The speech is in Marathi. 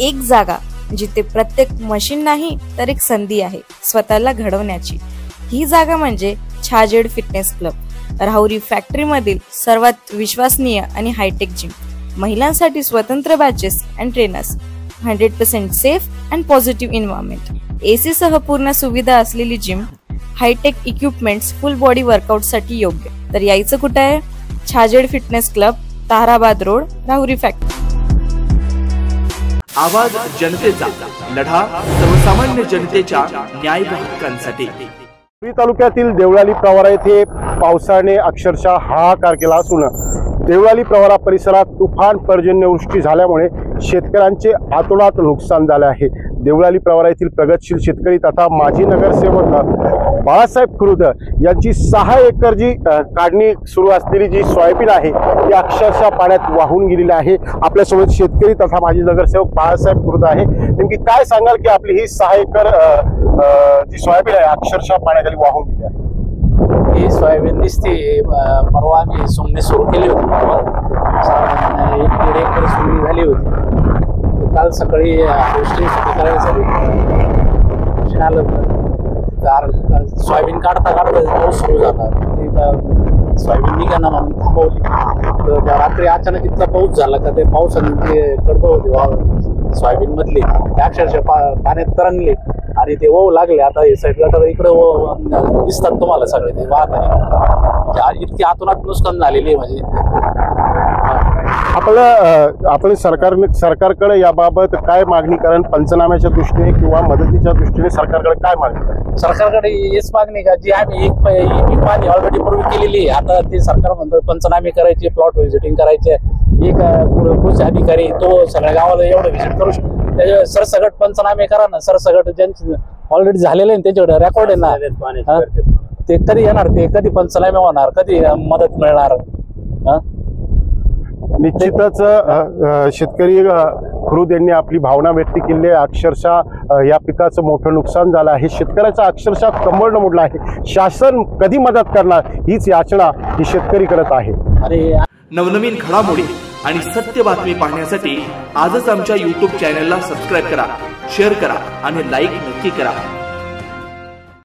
एक जागा जिथे प्रत्येक मशीन नाही तर एक संधी आहे स्वतःला घडवण्याची। ही जागा म्हणजे Chhajed fitness club, Rahuri factory मधील सर्वात विश्वसनीय आणि हायटेक जिम। महिलांसाठी स्वतंत्र batches and trainers, 100% safe and positive environment, AC सह पूर्ण सुविधा असलेली gym, hi-tech equipments, full body workout साठी योग्य। तर यायचं कुठे आहे? Chhajed fitness club, Tarabad road, Rahuri factory. आवाज जनतेचा, लढा सर्वसामान्य जनतेच्या न्याय व हक्कांसाठी। पुरी तालुक्यातील देवळाली प्रवरा येथे पावसाने अक्षरशः हाहाकार केला असून देवळाली प्रवरा परिसरात तुफान पर्जन्यवृष्टी झाल्यामुळे शेतकऱ्यांचे आतोनात नुकसान झाले आहे। देवळाली प्रवरा येथील प्रगतशील शेतकरी तथा माजी नगरसेवक बाळासाहेब खुरुद यांची 6 एकर जी काढणी सुरू असलेली जी सोयाबीन आहे ती अक्षरशः पाण्यात वाहून गेलेली आहे। आपल्यासोबत शेतकरी तथा माजी नगरसेवक बाळासाहेब खुरुद आहे। नेमकी काय सांगाल की आपली ही 6 एकर जी सोयाबीन आहे अक्षरशः पाण्याखाली वाहून गेली आहे? ही सोयाबीन दिसते परवा आम्ही सोंगणी सुरू केली होती, परवा 1-1.5 एकर सुरू झाली होती। काल सकाळी गोष्टी झाली सोयाबीन काढता पाऊस सुरू झाला, सोयाबीन निघाना म्हणून थांबवली। तर रात्री अचानक इतका पाऊस झाला का ते पावसाने कडब होते सोयाबीन मधली, अक्षरशः पाण्यात तरंगले आणि ते वाहू लागले। आता हे साईड गटर इकडे दिसतात तुम्हाला सगळे, ते वाहत इतकी आतोनात नुकसान झालेली म्हणजे। आपण सरकारकडे याबाबत काय मागणी करण, पंचनाम्याच्या दृष्टीने किंवा मदतीच्या दृष्टीने सरकारकडे काय मागणी? सरकारकडे हेच मागणी का जी आम्ही एक पाणी ऑलरेडी पूर्वी केलेली आहे, आता ते सरकार म्हणतं पंचनामे करायचे, प्लॉट व्हिजिटिंग करायचे। एक कृषी अधिकारी तो सगळ्या गावाला एवढं व्हिजिट करू शकतो, त्याच्या सरसगट पंचनामे करा ना। सरसगट ज्यांचे ऑलरेडी झालेले त्यांच्याकडे रेकॉर्ड आहे ना, ते कधी येणार, ते कधी पंचनामे होणार, कधी मदत मिळणार? निश्चितच शेतकरी खुरुद यांनी आपली भावना व्यक्त केली आहे। अक्षरशः या पिकाचं मोठं नुकसान झालं आहे, शेतकऱ्याचा अक्षरशः कंबरडं मोडलं आहे। शासन कधी मदत करणार हीच याचना ही शेतकरी करत आहे। नवनवीन घडामोडी आणि सत्य बातमी पाहण्यासाठी आजच आमच्या YouTube चॅनलला सबस्क्राइब करा, शेअर करा आणि लाईक नक्की करा।